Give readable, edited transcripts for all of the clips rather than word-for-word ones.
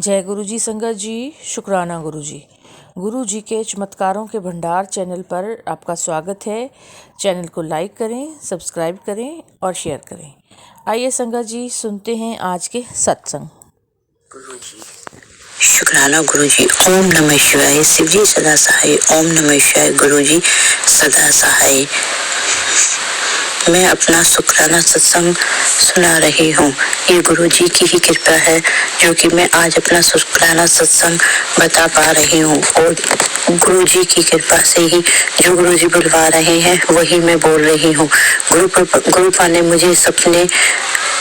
जय गुरु जी संगत जी, शुक्राना गुरु जी। गुरु जी के चमत्कारों के भंडार चैनल पर आपका स्वागत है। चैनल को लाइक करें, सब्सक्राइब करें और शेयर करें। आइए संगत जी सुनते हैं आज के सत्संग। गुरु जी शुक्राना गुरु जी। ओम नमः शिवाय। शिव जी सदा सहाय। ओम नमः शिवाय। गुरु जी सदा सहाय। मैं अपना शुक्राना सत्संग सुना रही हूँ। ये गुरु जी की ही कृपा है जो कि मैं आज अपना शुक्राना सत्संग बता पा रही हूँ, और गुरु जी की कृपा से ही जो गुरु जी बुलवा रहे हैं वही मैं बोल रही हूँ। गुरुपा ने मुझे सपने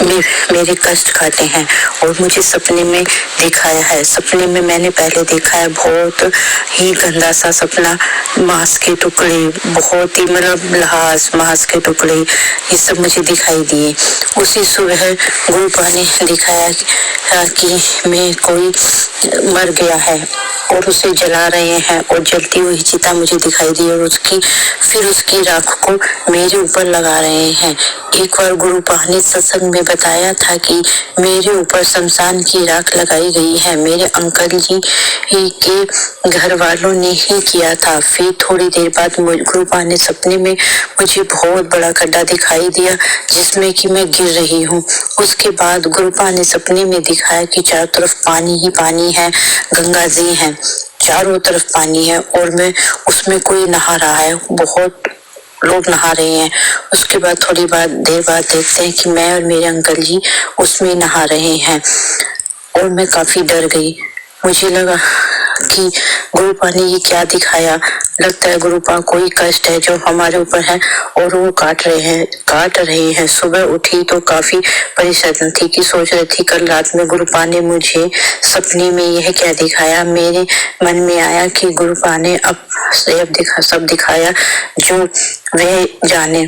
में मेरे कष्ट काटे हैं और मुझे सपने में दिखाया है। सपने में मैंने पहले देखा है बहुत ही गंदा सा सपना, मांस के टुकड़े, बहुत ही मतलब लाश, मांस के टुकड़े, ये सब मुझे दिखाई दिए। उसी सुबह गुरुपा ने दिखाया कि मैं कोई मर गया है और उसे जला रहे हैं, और जलती हुई चिता मुझे दिखाई दी और उसकी राख को मेरे ऊपर लगा रहे हैं। एक बार गुरुपा ने सत्संग में बताया था कि मेरे ऊपर शमशान की राख लगाई गई है। मेरे अंकल जी के घर वालों ने ही किया था। फिर थोड़ी देर बाद गुरुपा ने सपने में मुझे बहुत बड़ा गड्ढा दिखाई दिया जिसमें कि मैं गिर रही हूँ। उसके बाद गुरुपा ने सपने में दिखाया कि चारों तरफ पानी ही पानी है, गंगा जी है, चारों तरफ पानी है और मैं उसमें कोई नहा रहा है, बहुत लोग नहा रहे हैं। उसके बाद थोड़ी देर बाद देखते हैं कि मैं और मेरे अंकल जी उसमें नहा रहे हैं और मैं काफी डर गई। मुझे लगा कि गुरुपा ने ये क्या दिखाया। लगता है गुरुपा कोई कष्ट है जो हमारे ऊपर है और वो काट रहे हैं। सुबह उठी तो काफी परेशान थी कि सोच रही थी कल रात में गुरुपा ने मुझे सपने में यह क्या दिखाया। मेरे मन में आया कि गुरुपा ने अब सब दिखाया जो वह जाने।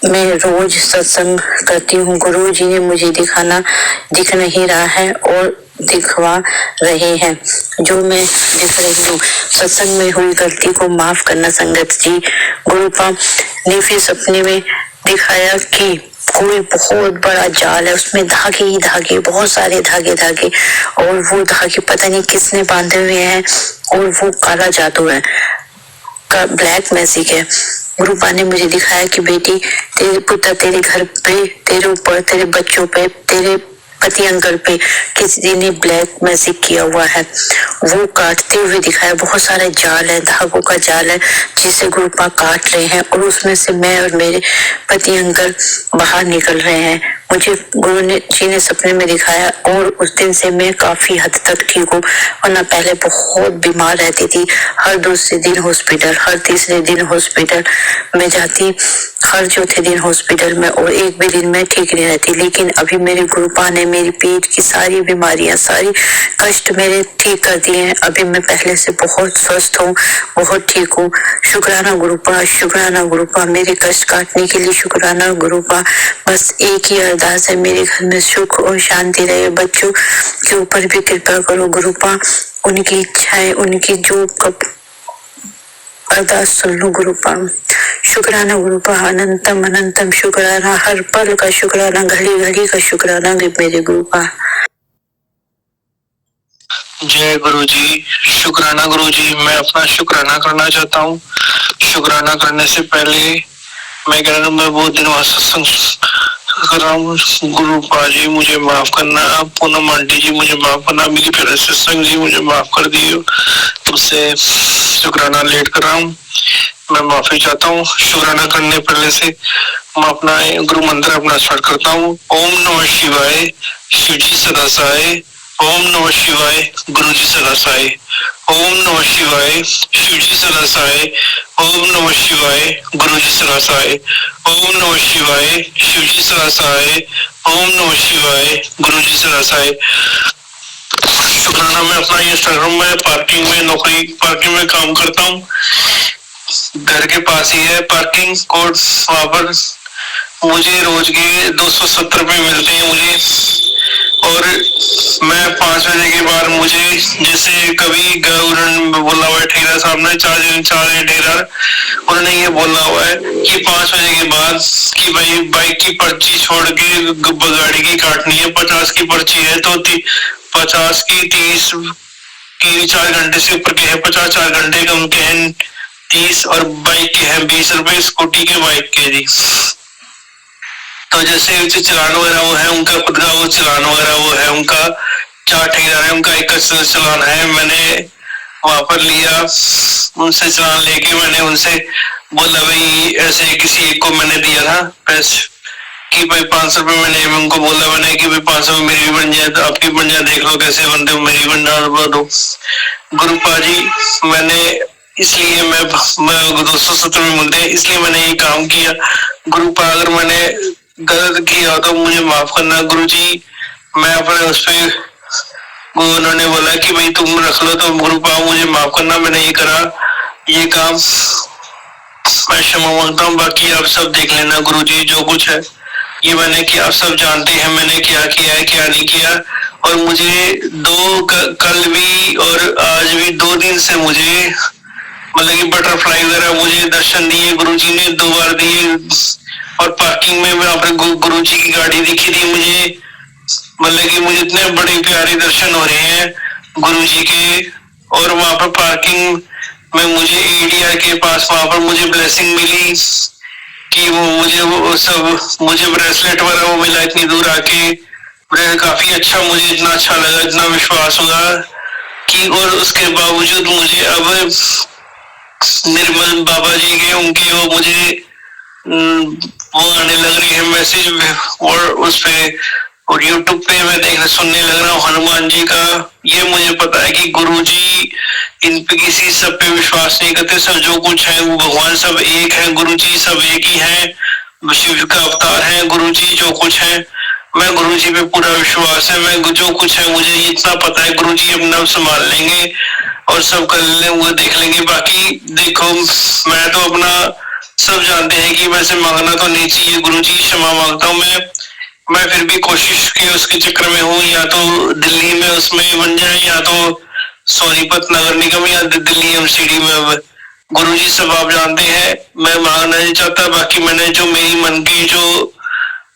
मैं रोज सत्संग करती हूँ, गुरु जी ने मुझे दिख नहीं रहा है और दिखवा रहे हैं जो मैं दिख रही हूँ। सत्संग में हुई गलती को माफ करना संगत जी। गुरुपा ने फिर सपने में दिखाया कि कोई बहुत बड़ा जाल है, उसमें धागे ही धागे, बहुत सारे धागे, और वो धागे पता नहीं किसने बांधे हुए हैं, और वो काला जादू है, का ब्लैक मैजिक है। गुरुपा ने मुझे दिखाया कि बेटी, तेरे पुत्र तेरे घर पे, तेरे ऊपर, तेरे बच्चों पे, तेरे पति अंकल पे किसी ने ब्लैक मैजिक किया हुआ है। वो काटते हुए दिखाया। बहुत सारे जाल है, धागों का जाल है जिसे गुरुपा काट रहे हैं, और उसमें से मैं और मेरे पति अंकल बाहर निकल रहे हैं। मुझे गुरु जी ने सपने में दिखाया और उस दिन से मैं काफी हद तक ठीक हूँ, वरना पहले बहुत बीमार रहती थी। हर दूसरे दिन हॉस्पिटल, हर तीसरे दिन हॉस्पिटल में जाती, हर चौथे दिन हॉस्पिटल में, और एक भी दिन में ठीक नहीं रहती। लेकिन अभी मेरे गुरुपा ने मेरी पेट की सारी बीमारियां, सारी कष्ट मेरे ठीक कर दिए हैं। अभी मैं पहले से बहुत स्वस्थ हूँ, बहुत ठीक हूँ। शुक्राना गुरुपा, शुक्राना गुरुपा, मेरे कष्ट काटने के लिए शुक्राना गुरुपा। बस एक ही अरदास है, मेरे घर में सुख और शांति रहे। बच्चों के ऊपर भी कृपा करो गुरुपा, उनकी इच्छाएं, उनकी जो कब अरदास सुन लो गुरुपा। शुक्राना गुरुपा, अनंतम अनंतम शुक्राना, हर पल का शुक्राना, घड़ी घड़ी का शुक्राना मेरे गुरुपा। जय गुरु जी, शुक्राना गुरु जी। मैं अपना शुक्राना करना चाहता हूँ। शुक्राना करने से पहले मैं कह रहा हूँ, मैं बहुत दिन सत्संग कर रहा हूँ। गुरुपा जी मुझे माफ करना, पूनम आंटी जी मुझे माफ करना, मेरी पहले सत्संग जी मुझे माफ कर दियो, तुमसे शुक्राना लेट कर रहा हूँ, मैं माफी चाहता हूँ। शुक्राना करने पहले से मैं अपना गुरु मंत्र अपना स्टार्ट करता हूँ। ओम नमः शिवाय, शिव जी सदा सहाय। ओम नमः शिवाय, गुरु जी सदा सहाय। ओम नमः शिवाय, शिव जी सदा सहाय। ओम नमः शिवाय, गुरु जी सदा सहाय। ओम नमः शिवाय, शिव जी सदा सहाय। ओम नमः शिवाय, गुरु जी सदा सहाय। शुक्राना मैं अपना ये स्टार्ट हूँ। मैं पार्किंग में काम करता हूँ। घर के पास ही है पार्किंग कोड, वहां पर मुझे रोज के 270 रुपए मिलते हैं मुझे, और मैं 5 बजे के बाद मुझे, जैसे कभी उन्होंने बोला हुआ है ठेला साहब ने, चार ठेलर उन्होंने ये बोला हुआ है कि 5 बजे के बाद कि भाई बाइक की पर्ची छोड़ के गाड़ी की काटनी है, 50 की पर्ची है तो 50 की 30 की 4 घंटे से ऊपर के हैं 50, 4 घंटे कम के हैं 30 और बाइक के हैं 20 रुपए, स्कूटी के बाइक के जी। तो जैसे चलान वगैरह वो है उनका खुद का, वो चलान वगैरह वो है उनका, 4 ठेकेदार है उनका, एक चलान है। मैंने वहां पर लिया, उनसे चलान लेके मैंने उनसे बोला भाई ऐसे किसी एक को मैंने दिया था पैसे कि भाई 500 रुपये, मैंने उनको बोला मैंने कि भाई 500 मेरी भी बन जाए तो आपकी बन जाए, देख लो कैसे बनते हो, मेरी बन दो। गुरुपा जी मैंने इसलिए मैं 270 में मिलते हैं इसलिए मैंने ये काम किया। गुरुपा अगर मैंने गलत किया तो मुझे माफ करना गुरुजी। मैं अपने उस पर उन्होंने बोला कि भाई तुम रख लो, तो गुरुपा मुझे माफ करना, मैंने ये करा ये काम, मैं क्षमा मांगता हूँ। बाकी आप सब देख लेना गुरुजी, जो कुछ है ये मैंने किया, आप सब जानते हैं मैंने क्या किया है क्या नहीं किया। और मुझे कल भी और आज भी 2 दिन से मुझे मतलब कि बटरफ्लाई वगैरह मुझे दर्शन दिए गुरुजी ने 2 बार दिए। और पार्किंग में वहां पर गुरुजी की गाड़ी दिखी थी मुझे, मतलब कि मुझे इतने बड़े प्यारे दर्शन हो रहे हैं गुरुजी के। और वहां पर पार्किंग में मुझे एडीआर के पास वहां पर मुझे ब्लेसिंग मिली कि मुझे ब्रेसलेट वगैरह वो मिला इतनी दूर आके, काफी अच्छा, मुझे इतना अच्छा लगा, इतना विश्वास हुआ कि। और उसके बावजूद मुझे अब निर्मल बाबा जी के उनके वो मुझे वो आने लग रही है मैसेज, और उस पे और यूट्यूब पे मैं देखने सुनने लग रहा हूँ हनुमान जी का। ये मुझे पता है कि गुरुजी इन पे किसी सब पे विश्वास नहीं करते, सब जो कुछ है वो भगवान सब एक है, गुरुजी सब एक ही है, शिव का अवतार है गुरुजी, जो कुछ है मैं गुरुजी पे पूरा विश्वास है। मैं जो कुछ है मुझे इतना पता है गुरुजी अपना संभाल लेंगे और सब कर लेंगे, वो देख लेंगे। बाकी देखो मैं तो अपना सब जानते हैं कि वैसे मांगना तो नहीं चाहिए गुरुजी, क्षमा मांगता हूँ मैं फिर भी कोशिश की उसके चक्कर में हूँ, या तो दिल्ली में उसमें बन जाए या तो सोनीपत नगर निगम या दिल्ली एमसीडी में। गुरुजी सब आप जानते हैं, मैं मांगना नहीं चाहता, बाकी मैंने जो मेरी मन की जो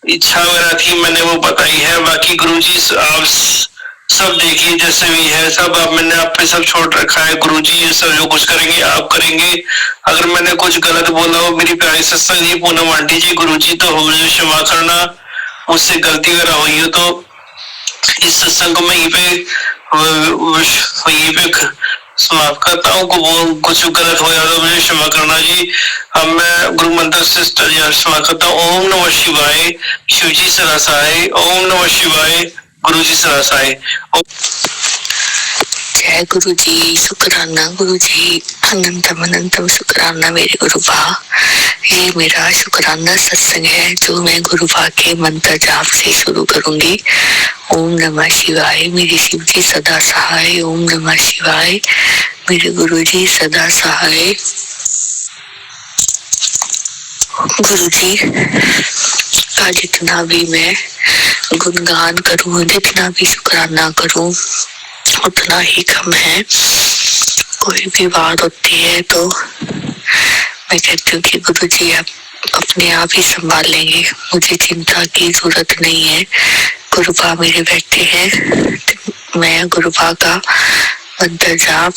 इच्छा वगैरह थी मैंने वो बताई है। बाकी गुरुजी आप सब देखिए जैसे भी है सब आप, मैंने आप पे सब छोड़ रखा है गुरुजी, ये सब जो कुछ करेंगे आप करेंगे। अगर मैंने कुछ गलत बोला हो मेरी प्यारी सत्संग जी पूनम आंटी जी गुरुजी तो हो मुझे क्षमा करना, मुझसे गलती वगैरह हुई हो तो इस सत्संग को मैं यहीं पे समाप्त करता हूँ। वो कुछ गलत हो जाता तो मुझे क्षमा करना जी। अब मैं गुरु मंत्र सिस्टर जी क्षमा करता हूँ। ओम नमः शिवाय, शिव जी सदा सहाय। ओम नमः शिवाय, गुरु जी सदा सहाय। जय गुरु जी, शुक्राना गुरु जी, अनंतम अनंतम शुक्राना मेरे गुरुबा। ये मेरा शुक्राना सत्संग है जो मैं गुरुबा के मंत्र जाप से शुरू करूंगी। ओम नमः शिवाय, मेरे शिव जी सदा सहाय। ओम नमः शिवाय, मेरे गुरु जी सदा सहाय। गुरु जी का जितना भी मैं गुणगान करूं, जितना भी शुक्राना करूं उतना ही कम है। कोई भी बात होती है तो मैं कहती हूँ कि गुरु जी आप अपने आप ही संभाल लेंगे, मुझे चिंता की जरूरत नहीं है। गुरुबा मेरे बैठे हैं, मैं गुरुबा का मंत्र जाप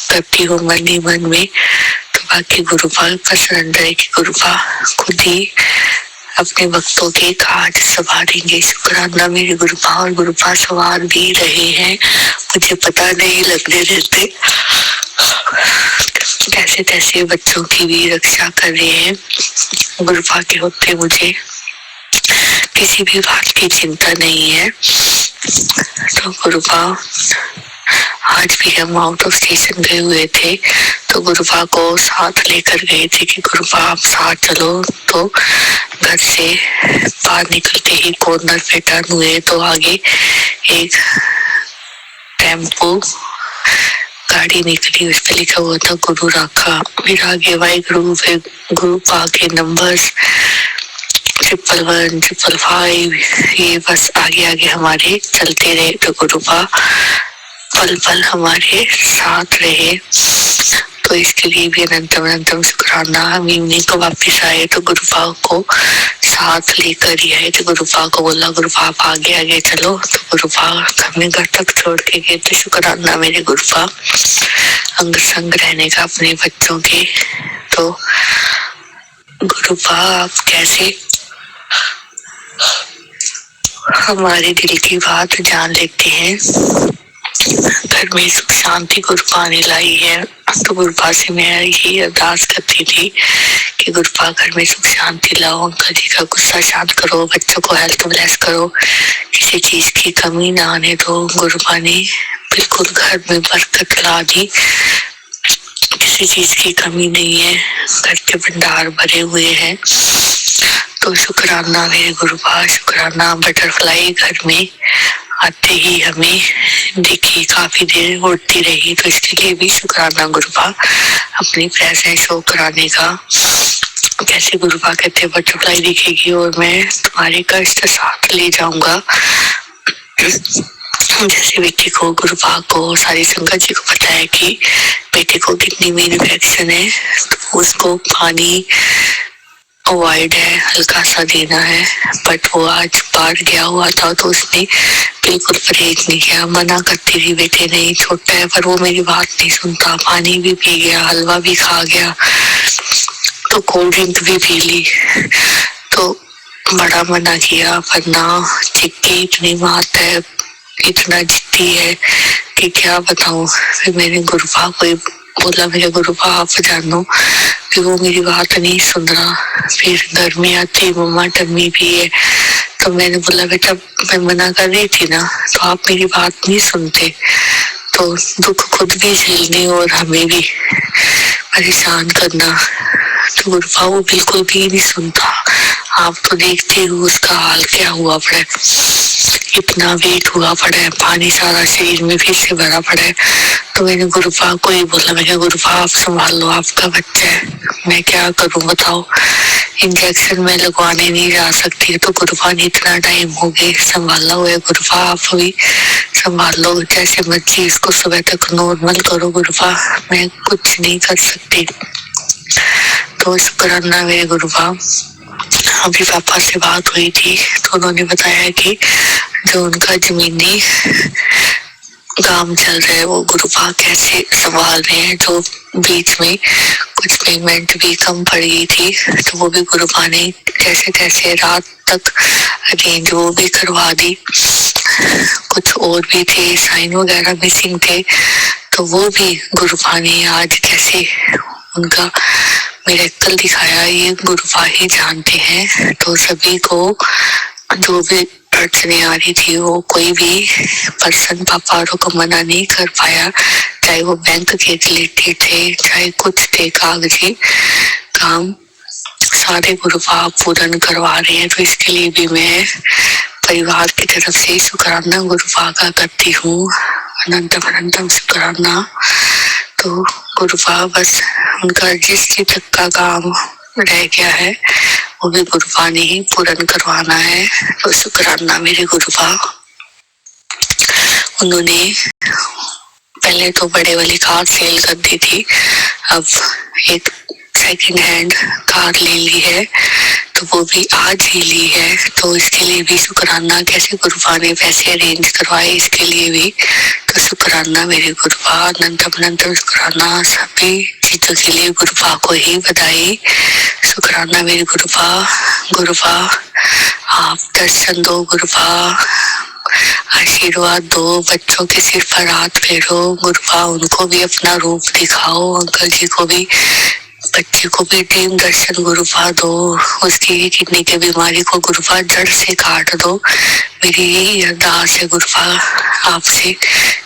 करती हूँ मन ही मन में। तो बाकी गुरुबा का सरेंडर है कि गुरुबा खुद ही अपने भक्तों के काज संभालेंगे। शुक्राना मेरे गुरुबा, और गुरुबा सवार भी रहे हैं, मुझे पता नहीं लगने देते, कैसे तैसे बच्चों की भी रक्षा कर रहे हैं। गुरुबा के होते मुझे किसी भी बात की चिंता नहीं है। तो गुरुबा आज भी हम आउट ऑफ स्टेशन गए हुए थे तो गुरुबा को साथ लेकर गए थे कि गुरुबा आप साथ चलो। तो घर से बाहर निकलते ही कॉर्नर पे टर्न हुए तो आगे एक टेम्पो गाड़ी निकली, उस पर लिखा हुआ था गुरु राखा। फिर आगे वाहिगुरु, फिर गुरुबा के नंबर्स 111, 555, ये बस आगे आगे हमारे चलते रहे। तो गुरुबा पल पल हमारे साथ रहे। तो इसके लिए भी अनंतम अनंतम शुक्राना। हम इवनिंग को वापिस आए तो गुरुपा को साथ लेकर ही आए, तो गुरुपा को बोला गुरुपा आप आगे आगे चलो, तो गुरुपा हमें घर तक छोड़ के गए। तो शुक्राना मेरे गुरुपा अंग संग रहने का अपने बच्चों के। तो गुरुपा आप कैसे हमारे दिल की बात जान लेते हैं, घर में सुख शांति गुरुपा ने लाई है। तो गुरुपा से मैं यही अरदास करती थी कि गुरुपा घर में सुख शांति लाओ, अंकल जी का गुस्सा शांत करो, बच्चों को हेल्थ ब्लेस करो, किसी चीज की कमी ना आने दो। गुरुपा ने बिल्कुल घर में बरकत ला दी, किसी चीज की कमी नहीं है, घर के भंडार भरे हुए हैं। तो शुक्राना मेरे गुरुपा, शुक्राना। बटरफ्लाई घर में आते ही हमें दिखी, काफी देर उड़ती रही, तो इसके लिए भी शुक्राना गुरुपा अपनी प्रेजेंस शो कराने का। कैसे गुरुपा कहते बटरफ्लाई दिखेगी और मैं तुम्हारे कष्ट साथ ले जाऊंगा। जैसे बेटी को गुरुपा को सारी संगत जी को पता है कि बेटे को कितनी मेन इन्फेक्शन है, तो उसको पानी अवॉइड है, हल्का सा देना है। बट वो आज बाहर गया हुआ था तो उसने बिल्कुल परहेज नहीं किया, मना करती थी बेटे नहीं छोटा है, पर वो मेरी बात नहीं सुनता, पानी भी पी गया, हलवा भी खा गया, तो कोल्ड ड्रिंक भी पी ली। तो बड़ा मना किया, वरना चिक्की इतनी मात है, इतना जिद्दी है कि क्या बताऊं। फिर मैंने गुरुपा को बोला मेरे गुरुपा आप जानो कि वो मेरी बात नहीं सुन रहा। फिर घर में आती मम्मा टम्मी भी है, तो मैंने बोला बेटा मैं मना कर रही थी ना, तो आप मेरी बात नहीं सुनते, तो दुख खुद भी झेलने और हमें भी परेशान करना। तो गुरुपा वो बिल्कुल भी नहीं सुनता। आप तो देखते हो उसका हाल क्या हुआ पड़ा है, इतना वेट हुआ पड़ा है, पानी सारा शरीर में फिर से भरा पड़ा है। तो मैंने गुरुपा को ही बोला, मैं गुरुपा आप संभाल लो, आपका बच्चा है, मैं क्या करूं बताओ। इंजेक्शन में लगवाने नहीं जा सकती, तो गुरुपा ने इतना टाइम हो गया संभाला हुआ है, गुरुपा आप भी संभाल लो, जैसे मर्जी इसको सुबह तक नॉर्मल करो गुरुपा, मैं कुछ नहीं कर सकती। तो शुक्राना मेरे गुरुपा। अभी पापा से बात हुई थी तो उन्होंने बताया कि जो उनका जमीनी काम चल रहा है वो गुरुपा कैसे संभाल रहे हैं। जो बीच में कुछ पेमेंट भी कम पड़ गई थी तो वो भी गुरुपा ने कैसे कैसे रात तक अरेंज वो भी करवा दी। कुछ और भी थे, साइन वगैरह मिसिंग थे, तो वो भी गुरुपा ने आज कैसे उनका मिरेकल दिखाया, ये गुरुपा ही जानते हैं। तो सभी को जो भी अड़चने आ रही थी वो कोई भी पर्सन पापा को मना नहीं कर पाया, चाहे वो बैंक के रिलेटेड थे, चाहे कुछ थे कागजी काम, सारे गुरुपा पूर्ण करवा रहे हैं। तो इसके लिए भी मैं परिवार की तरफ से शुक्राना गुरुपा का करती हूँ, अनंतम अनंतम शुक्राना। तो गुरुपा बस उनका जिस चीज तक का काम रह गया है वो भी गुरुपा ने ही पूर्ण करवाना है। तो शुक्राना मेरे गुरुपा। उन्होंने पहले तो बड़े वाली कार सेल कर दी थी, अब एक सेकंड हैंड कार ले ली है, तो वो भी आज ही ली है। तो इसके लिए भी शुक्राना, कैसे गुरुपा ने पैसे अरेंज करवाए इसके लिए भी तो शुक्राना मेरे गुरुपा, अनंतम अनंतम शुक्राना। सभी चीजों के लिए गुरुपा को ही बधाई, शुक्राना मेरे गुरुपा। गुरुपा आप दर्शन दो, गुरुपा आशीर्वाद दो, बच्चों के सिर पर हाथ फेरो गुरुपा, उनको भी अपना रूप दिखाओ, अंकल जी को भी, बच्चे को भी टीम दर्शन गुरुपा दो, उसकी किडनी की बीमारी को गुरुपा जड़ से काट दो। मेरी यही अरदास है गुरुपा आपसे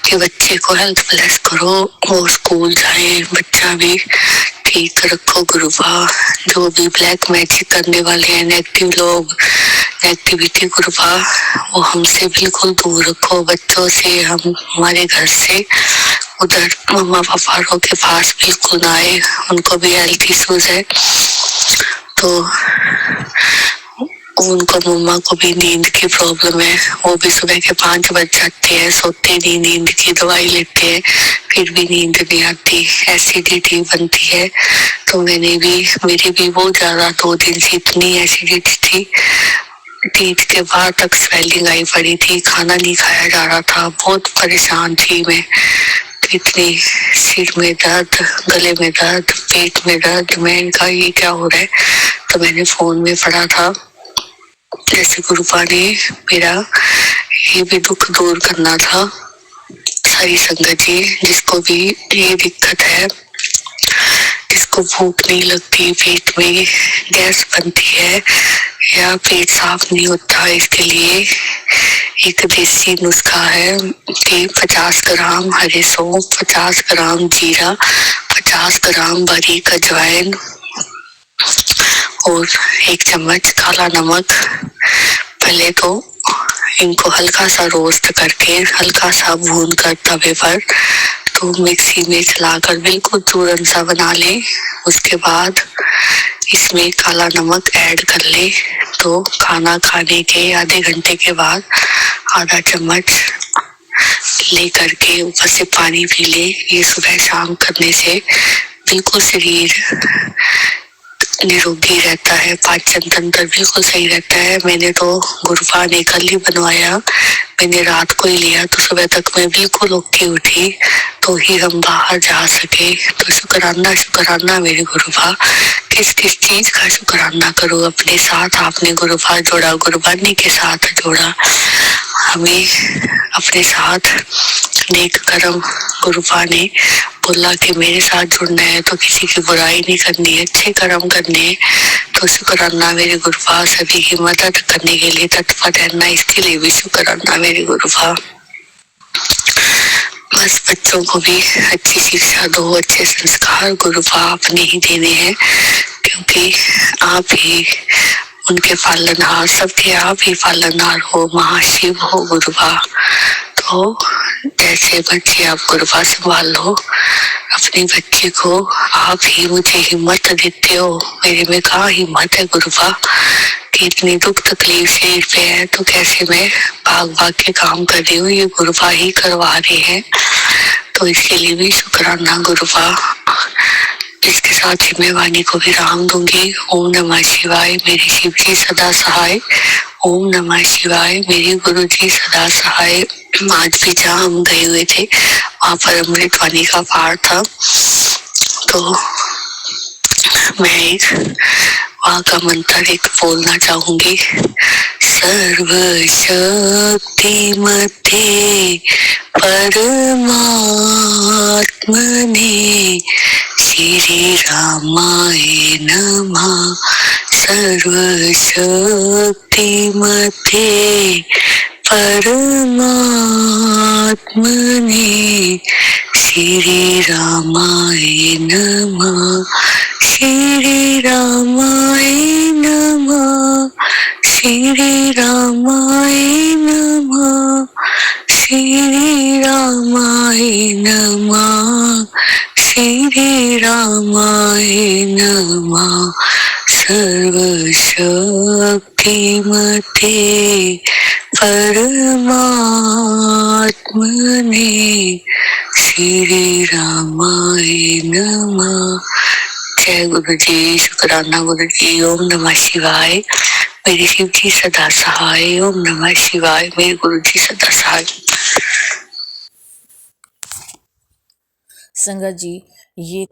कि बच्चे को हेल्थ ब्लेस करो, वो स्कूल जाए, बच्चा भी ठीक रखो गुरुपा। जो भी ब्लैक मैजिक करने वाले हैं नेगेटिव लोग, नेगेटिविटी गुरुपा वो हमसे बिल्कुल दूर रखो, बच्चों से, हम हमारे घर से उधर मम्मा पापा के पास बिल्कुल ना आए, उनको भी हेल्थ इश्यूज है। तो उनको मम्मा को भी नींद की प्रॉब्लम है, वो भी सुबह के 5 बज जाते हैं, सोते नहीं, नींद की दवाई लेते हैं, फिर भी नींद नहीं आती, एसिडिटी बनती है। तो मेरी भी बहुत ज्यादा 2 दिन से इतनी एसिडिटी थी, टीथ के बाहर तक स्वेलिंग आई पड़ी थी, खाना नहीं खाया जा रहा था, बहुत परेशान थी मैं। इतनी सिर में दर्द, गले में दर्द, पेट में दर्द, मैंने कहा ये क्या हो रहा है। तो मैंने फोन में पढ़ा था जैसे गुरुपा ने मेरा ये भी दुख दूर करना था। सारी संगत जी, जिसको भी ये दिक्कत है, जिसको भूख नहीं लगती, पेट में गैस बनती है या पेट साफ नहीं होता, इसके लिए एक देसी नुस्खा है कि 50 ग्राम हरे सौंफ, 50 ग्राम जीरा, 50 ग्राम बारीक अजवाइन और 1 चम्मच काला नमक। पहले तो इनको हल्का सा रोस्ट करके, हल्का सा भून कर तवे पर, तो मिक्सी में चलाकर बिल्कुल चूरन सा बना ले। उसके बाद इसमें काला नमक ऐड कर ले। तो खाना खाने के आधे घंटे के बाद आधा चम्मच ले करके ऊपर से पानी पी ले। ये सुबह शाम करने से बिल्कुल शरीर निरोगी रहता है, पाचन तंत्र बिल्कुल सही रहता है। मैंने तो गुरुपा ने कल ही बनवाया, मैंने रात को ही लिया, तो सुबह तक मैं बिल्कुल ओके उठी, तो ही हम बाहर जा सके। तो शुक्राना मेरे गुरुपा। किस किस चीज का शुक्राना करूँ अपने साथ, आपने गुरुपा जोड़ा, गुरुबानी के साथ जोड़ा, हमें अपने साथ नेक कर्म। गुरुपा ने बोला कि मेरे साथ जुड़ना है तो किसी की बुराई नहीं करनी है, अच्छे कर्म करने हैं। तो शुक्राना मेरे गुरुपा, सभी की मदद करने के लिए तत्पर रहना, इसके लिए भी शुक्राना मेरे गुरुपा। बस बच्चों को भी अच्छी शिक्षा दो, अच्छे संस्कार गुरुपा आपने ही देने हैं, क्योंकि आप ही उनके पालनहार, सबके आप ही पालनहार हो, महाशिव हो गुरुपा। तो जैसे बच्चे आप गुरुपा संभाल लो, अपने बच्चे को आप ही मुझे हिम्मत देते हो। मेरे में कहाँ हिम्मत है गुरुपा, कि इतनी दुख तकलीफ शरीर पे है, तो कैसे मैं भाग के काम कर रही हूँ, ये गुरुपा ही करवा रहे हैं। तो इसके लिए भी शुक्राना गुरुपा। इसके साथ ही मैं वाणी को विराम दूंगी। ओम नमः शिवाय, मेरी शिव जी सदा सहाय। ओम नमः शिवाय, मेरे गुरु जी सदा सहाय। आज भी जहाँ हम गए हुए थे वहां पर अमृत वाणी का पाठ था, तो मैं वहां का मंत्र एक बोलना चाहूंगी। सर्व शक्ति मते परमात्मने श्री रामाय नमः। सर्व शक्ति मते परमात्मने श्री रामाय नमः। श्री रामाय नमः। श्री रामाय नमः। श्री रामाय नमः। श्री रामाय नमः। सर्व शक्ति मते परमात्मने श्री रामाय नमः। जय गुरु जी, शुक्राना गुरु जी। ओम नमः शिवाय, मेरे शिव जी सदा सहाय। ओम नमः शिवाय, मेरे गुरु जी सदा सहाय। संगत जी, ये